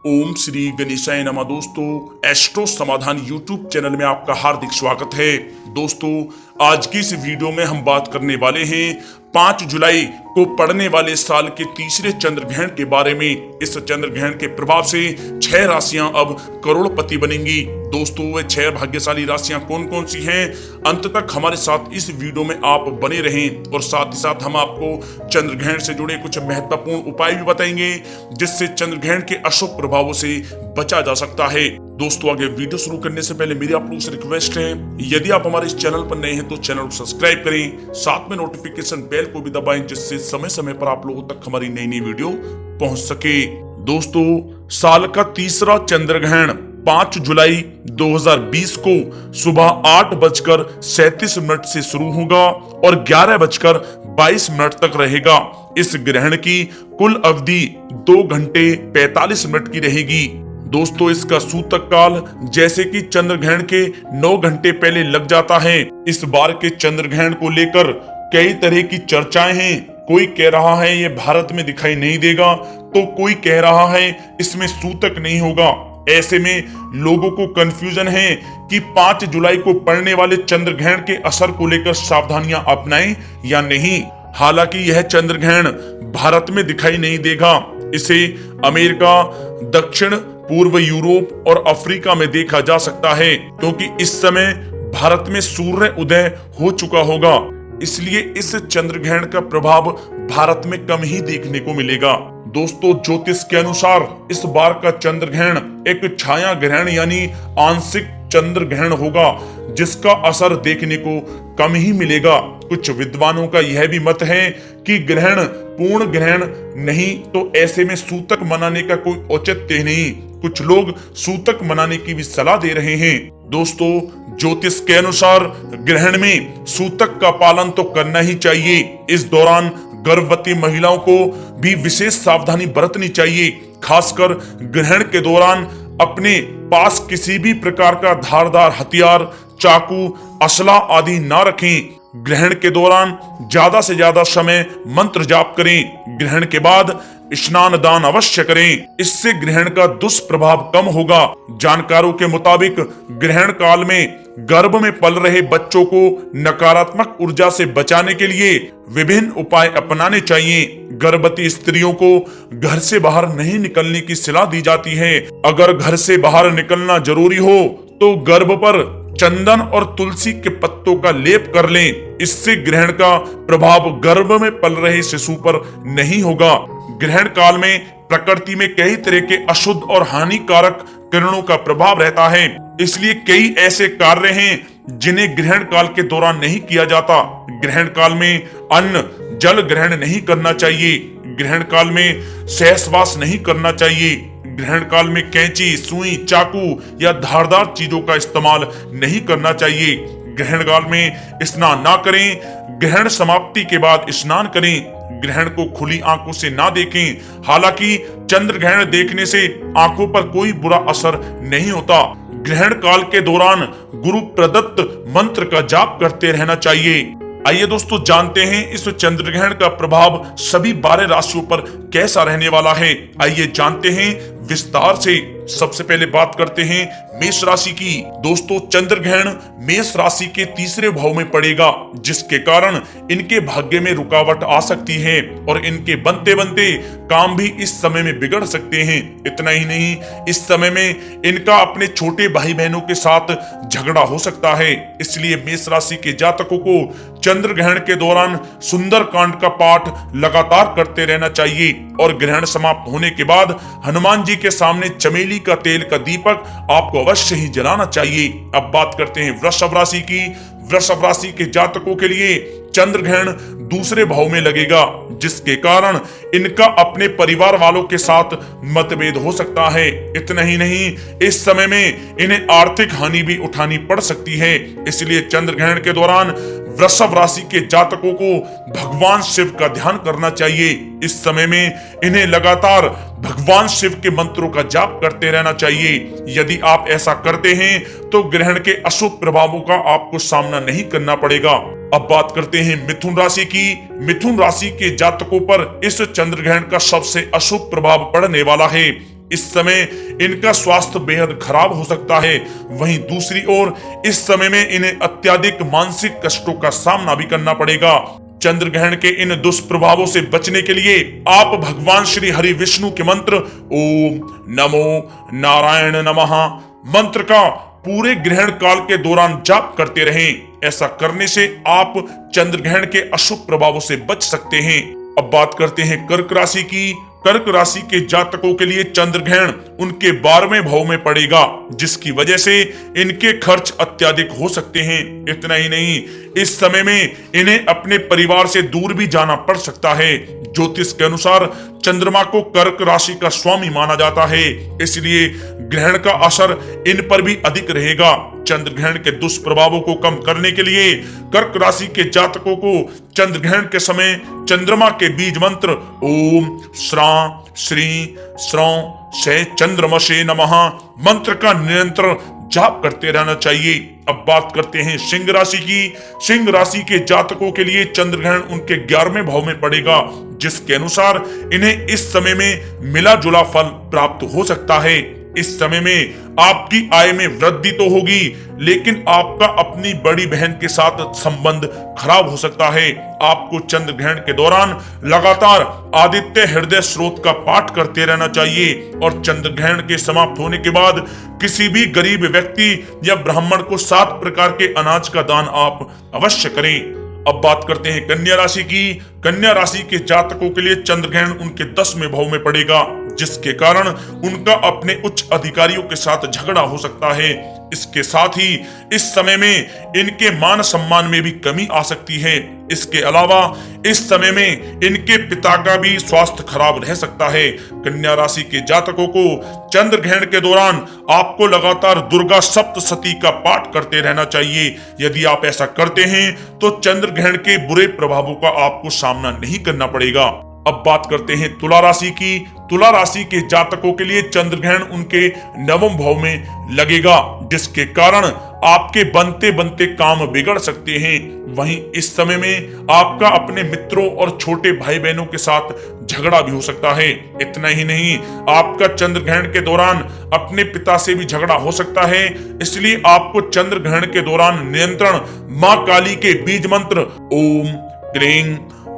ओम श्री गणेशाय नमः। दोस्तों, एस्ट्रो समाधान यूट्यूब चैनल में आपका हार्दिक स्वागत है। दोस्तों, आज की इस वीडियो में हम बात करने वाले हैं 5 जुलाई को पड़ने वाले साल के तीसरे चंद्र ग्रहण के बारे में। इस चंद्र ग्रहण के प्रभाव से 6 राशियां अब करोड़पति बनेंगी। दोस्तों, वे 6 भाग्यशाली राशियां कौन कौन सी हैं, अंत तक हमारे साथ इस वीडियो में आप बने रहें। और साथ ही साथ हम आपको चंद्र ग्रहण से जुड़े कुछ महत्वपूर्ण उपाय भी बताएंगे जिससे चंद्र ग्रहण के अशुभ प्रभावों से बचा जा सकता है। दोस्तों, आगे वीडियो शुरू करने से पहले मेरी आप लोगों से रिक्वेस्ट है, यदि आप हमारे इस चैनल पर नए हैं तो चैनल को सब्सक्राइब करें, साथ में नोटिफिकेशन बेल को भी दबाएं जिससे समय समय पर आप लोगों तक हमारी नई नई वीडियो पहुंच सके। दोस्तों, साल का तीसरा चंद्र ग्रहण 5 जुलाई 2020 को सुबह 8:37 से शुरू होगा और 11:22 तक रहेगा। इस ग्रहण की कुल अवधि 2 घंटे 45 मिनट की रहेगी। दोस्तों, इसका सूतक काल जैसे कि चंद्र ग्रहण के 9 घंटे पहले लग जाता है। इस बार के चंद्र ग्रहण को लेकर कई तरह की चर्चाएं हैं। कोई कह रहा है ये भारत में दिखाई नहीं देगा, तो कोई कह रहा है इसमें सूतक नहीं होगा। ऐसे में लोगों को कंफ्यूजन है कि 5 जुलाई को पड़ने वाले चंद्र ग्रहण के असर को लेकर सावधानियां अपनाएं या नहीं। हालांकि यह चंद्र ग्रहण भारत में दिखाई नहीं देगा। इसे अमेरिका, दक्षिण पूर्व यूरोप और अफ्रीका में देखा जा सकता है, क्योंकि इस समय भारत में सूर्य उदय हो चुका होगा। इसलिए इस चंद्र ग्रहण का प्रभाव भारत में कम ही देखने को मिलेगा। दोस्तों, ज्योतिष के अनुसार इस बार का चंद्र ग्रहण एक छाया ग्रहण यानी आंशिक चंद्र ग्रहण होगा, जिसका असर देखने को कम ही मिलेगा। कुछ विद्वानों का यह भी मत है कि ग्रहण पूर्ण ग्रहण नहीं, तो ऐसे में सूतक मनाने का कोई औचित्य नहीं। कुछ लोग सूतक मनाने की भी सलाह दे रहे हैं। दोस्तों, ज्योतिष के अनुसार ग्रहण में सूतक का पालन तो करना ही चाहिए। इस दौरान गर्भवती महिलाओं को भी विशेष सावधानी बरतनी चाहिए। खासकर ग्रहण के दौरान अपने पास किसी भी प्रकार का धारदार हथियार, चाकू, असला आदि ना रखें। ग्रहण के दौरान ज्यादा से ज्यादा समय मंत्र जाप करें। ग्रहण के बाद स्नान दान अवश्य करें, इससे ग्रहण का दुष्प्रभाव कम होगा। जानकारों के मुताबिक ग्रहण काल में गर्भ में पल रहे बच्चों को नकारात्मक ऊर्जा से बचाने के लिए विभिन्न उपाय अपनाने चाहिए। गर्भवती स्त्रियों को घर से बाहर नहीं निकलने की सलाह दी जाती है। अगर घर से बाहर निकलना जरूरी हो तो गर्भ पर चंदन और तुलसी के पत्तों का लेप कर लें। इससे ग्रहण का प्रभाव गर्भ में पल रहे शिशु पर नहीं होगा। ग्रहण काल में प्रकृति में कई तरह के अशुद्ध और हानिकारक किरणों का प्रभाव रहता है, इसलिए कई ऐसे कार्य हैं जिन्हें ग्रहण काल के दौरान नहीं किया जाता। ग्रहण काल में अन्न जल ग्रहण नहीं करना चाहिए। ग्रहण काल में सहवास नहीं करना चाहिए। ग्रहण काल में कैंची, सुई, चाकू या धारदार चीजों का इस्तेमाल नहीं करना चाहिए। ग्रहण काल में स्नान ना करें। ग्रहण समाप्ति के बाद स्नान करें। ग्रहण को खुली आंखों से ना देखें। हालांकि चंद्र ग्रहण देखने से आंखों पर कोई बुरा असर नहीं होता। ग्रहण काल के दौरान गुरु प्रदत्त मंत्र का जाप करते रहना चाहिए। आइए दोस्तों, जानते हैं इस चंद्र ग्रहण का प्रभाव सभी 12 राशियों पर कैसा रहने वाला है। आइए जानते हैं विस्तार से। सबसे पहले बात करते हैं मेष राशि की। दोस्तों, चंद्र ग्रहण मेष राशि के तीसरे भाव में पड़ेगा, जिसके कारण इनके भाग्य में रुकावट आ सकती है और इनके बनते बनते काम भी इस समय में बिगड़ सकते हैं। इतना ही नहीं, इस समय में इनका अपने छोटे भाई बहनों के साथ झगड़ा हो सकता है। इसलिए मेष राशि के जातकों को चंद्र ग्रहण के दौरान सुंदर कांड का पाठ लगातार करते रहना चाहिए और ग्रहण समाप्त होने के बाद हनुमान जी के सामने चमेली का तेल का दीपक आपको अवश्य ही जलाना चाहिए। अब बात करते हैं वृषभ राशि की। वृषभ राशि के जातकों के लिए चंद्र ग्रहण दूसरे भाव में लगेगा, जिसके कारण इनका अपने परिवार वालों के साथ मतभेद हो सकता है। इतना ही नहीं, इस समय में इन्हें आर्थिक हानि भी उठानी पड़ सकती है। इसलिए चंद्र ग्रहण के दौरान वृषभ राशि के जातकों को भगवान शिव का ध्यान करना चाहिए। इस समय में इन्हें लगातार भगवान शिव के मंत्रों का जाप करते रहना चाहिए। यदि आप ऐसा करते हैं तो ग्रहण के अशुभ प्रभावों का आपको सामना नहीं करना पड़ेगा। अब बात करते हैं मिथुन राशि की। मिथुन राशि के जातकों पर इस चंद्र ग्रहण का सबसे अशुभ प्रभाव पड़ने वाला है। इस समय इनका स्वास्थ्य बेहद खराब हो सकता है। वहीं दूसरी ओर इस समय में इन्हें अत्यधिक मानसिक कष्टों का सामना भी करना पड़ेगा। चंद्र ग्रहण के इन दुष्प्रभावों से बचने के लिए आप भगवान श्री हरि विष्णु के मंत्र ओम नमो नारायण नमः मंत्र का पूरे ग्रहण काल के दौरान जाप करते रहें। ऐसा करने से आप चंद्र ग्रहण के अशुभ प्रभावों से बच सकते हैं। अब बात करते हैं कर्क राशि की। कर्क राशि के जातकों के लिए चंद्र ग्रहण उनके 12वें भाव में पड़ेगा, जिसकी वजह से इनके खर्च अत्यधिक हो सकते हैं। इतना ही नहीं, इस समय में इन्हें अपने परिवार से दूर भी जाना पड़ सकता है। ज्योतिष के अनुसार चंद्रमा को कर्क राशि का स्वामी माना जाता है, इसलिए ग्रहण का असर इन पर भी अधिक रहेगा। चंद्र ग्रहण के दुष्प्रभावों को कम करने के लिए कर्क राशि के जातकों को चंद्र ग्रहण के समय चंद्रमा के बीज मंत्र ओम श्रा श्री श्रौ से चंद्रमसे नमः मंत्र का निरंतर जाप करते रहना चाहिए। अब बात करते हैं सिंह राशि की। सिंह राशि के जातकों के लिए चंद्र ग्रहण उनके 11वें भाव में पड़ेगा, जिसके अनुसार इन्हें इस समय में मिला जुला फल प्राप्त हो सकता है। इस समय में आपकी आय में वृद्धि तो होगी, लेकिन आपका अपनी बड़ी बहन के साथ संबंध खराब हो सकता है। आपको चंद्र ग्रहण के दौरान लगातार आदित्य हृदय स्रोत का पाठ करते रहना चाहिए और चंद्र ग्रहण के समाप्त होने के बाद किसी भी गरीब व्यक्ति या ब्राह्मण को 7 प्रकार के अनाज का दान आप अवश्य करें। अब बात करते हैं कन्या राशि की। कन्या राशि के जातकों के लिए चंद्र ग्रहण उनके 10वें भाव में पड़ेगा, जिसके कारण उनका अपने उच्च अधिकारियों के साथ झगड़ा हो सकता है। इसके साथ ही इस समय में इनके मान सम्मान में भी कमी आ सकती है। इसके अलावा इस समय में इनके पिता का भी स्वास्थ्य खराब रह सकता है। कन्या राशि के जातकों को चंद्र ग्रहण के दौरान आपको लगातार दुर्गा सप्तशती का पाठ करते रहना चाहिए। यदि आप ऐसा करते हैं तो चंद्र ग्रहण के बुरे प्रभावों का आपको सामना नहीं करना पड़ेगा। अब बात करते हैं तुला राशि की। तुला राशि के जातकों के लिए चंद्र ग्रहण उनके 9वें भाव में लगेगा, जिसके कारण आपके बनते बनते काम बिगड़ सकते हैं। वहीं इस समय में आपका अपने मित्रों और छोटे भाई बहनों के साथ झगड़ा भी हो सकता है। इतना ही नहीं, आपका चंद्र ग्रहण के दौरान अपने पिता से भी झगड़ा हो सकता है। इसलिए आपको चंद्र ग्रहण के दौरान नियंत्रण मां काली के बीज मंत्र ओम क्लीं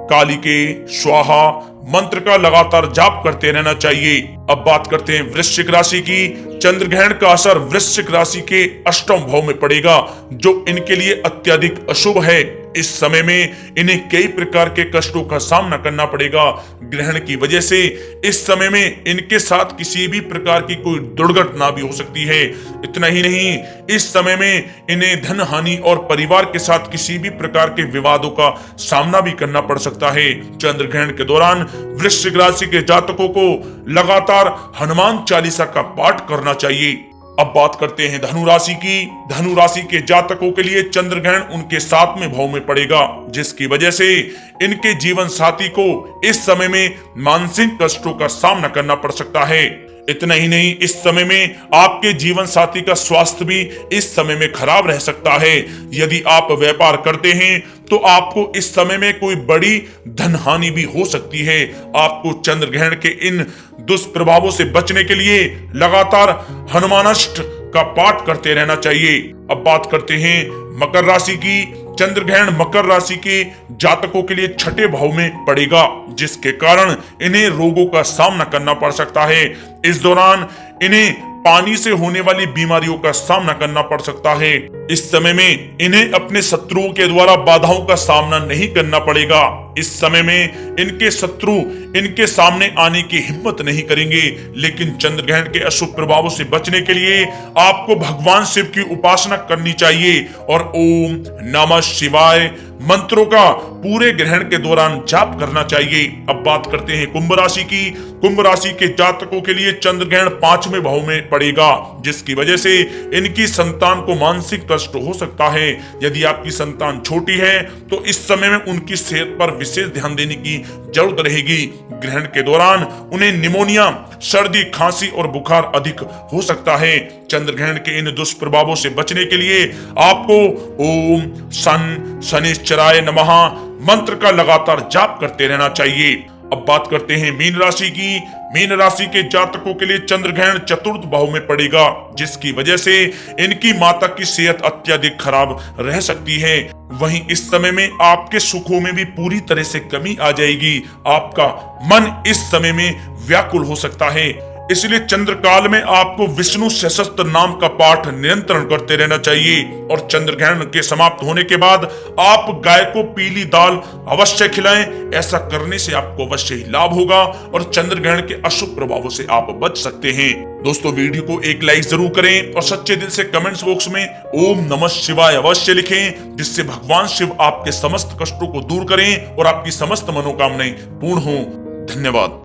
काली के स्वाहा मंत्र का लगातार जाप करते रहना चाहिए। अब बात करते हैं वृश्चिक राशि की। चंद्र ग्रहण का असर वृश्चिक राशि के 8वें भाव में पड़ेगा, जो इनके लिए अत्यधिक अशुभ है। इस समय में इन्हें कई प्रकार के कष्टों का सामना करना पड़ेगा। ग्रहण की वजह से इस समय में इनके साथ किसी भी प्रकार की कोई दुर्घटना भी हो सकती है। इतना ही नहीं, इस समय में इन्हें धन हानि और परिवार के साथ किसी भी प्रकार के विवादों का सामना भी करना पड़ सकता है। चंद्र ग्रहण के दौरान वृश्चिक राशि के जातकों को लगातार हनुमान चालीसा का पाठ करना चाहिए। अब बात करते हैं धनु राशि की। धनु राशि के जातकों के लिए चंद्र ग्रहण उनके 7वें भाव में पड़ेगा, जिसकी वजह से इनके जीवन साथी को इस समय में मानसिक कष्टों का सामना करना पड़ सकता है। इतना ही नहीं, इस समय में आपके जीवन साथी का स्वास्थ्य भी इस समय में खराब रह सकता है। यदि आप व्यापार करते हैं तो आपको इस समय में कोई बड़ी धन हानि भी हो सकती है। आपको चंद्र ग्रहण के इन दुष्प्रभावों से बचने के लिए लगातार हनुमानष्ट का पाठ करते रहना चाहिए। अब बात करते हैं मकर राशि की। चंद्र ग्रहण मकर राशि के जातकों के लिए 6ठे भाव में पड़ेगा, जिसके कारण इन्हें रोगों का सामना करना पड़ सकता है। इस दौरान इन्हें पानी से होने वाली बीमारियों का सामना करना पड़ सकता है। इस समय में इन्हें अपने शत्रुओं के द्वारा बाधाओं का सामना नहीं करना पड़ेगा। इस समय में इनके शत्रु इनके सामने आने की हिम्मत नहीं करेंगे। लेकिन चंद्र ग्रहण के अशुभ प्रभावों से बचने के लिए आपको भगवान शिव की उपासना करनी चाहिए और ओम नमः शिवाय मंत्रों का पूरे ग्रहण के दौरान जाप करना चाहिए। अब बात करते हैं कुंभ राशि की। कुंभ राशि के जातकों के लिए चंद्र ग्रहण 5वें भाव में पड़ेगा, जिसकी वजह से इनकी संतान को मानसिक कष्ट हो सकता है। यदि आपकी संतान छोटी है तो इस समय में उनकी सेहत पर विशेष ध्यान देने की जरूरत रहेगी। ग्रहण के दौरान उन्हें निमोनिया, सर्दी, खांसी और बुखार अधिक हो सकता है। चंद्र ग्रहण के इन दुष्प्रभावों से बचने के लिए आपको ओम शनिश्चराय नमः मंत्र का लगातार जाप करते रहना चाहिए। अब बात करते हैं मीन राशि की। मीन राशि के जातकों के लिए चंद्र ग्रहण चतुर्थ भाव में पड़ेगा, जिसकी वजह से इनकी माता की सेहत अत्यधिक खराब रह सकती है। वहीं इस समय में आपके सुखों में भी पूरी तरह से कमी आ जाएगी। आपका मन इस समय में व्याकुल हो सकता है, इसलिए चंद्रकाल में आपको विष्णु सहस्त्र नाम का पाठ निरंतर करते रहना चाहिए। और चंद्र ग्रहण के समाप्त होने के बाद आप गाय को पीली दाल अवश्य खिलाएं। ऐसा करने से आपको अवश्य ही लाभ होगा और चंद्र ग्रहण के अशुभ प्रभावों से आप बच सकते हैं। दोस्तों, वीडियो को एक लाइक जरूर करें और सच्चे दिल से कमेंट्स बॉक्स में ओम नमः शिवाय अवश्य लिखें, जिससे भगवान शिव आपके समस्त कष्टों को दूर करें और आपकी समस्त मनोकामनाएं पूर्ण हों। धन्यवाद।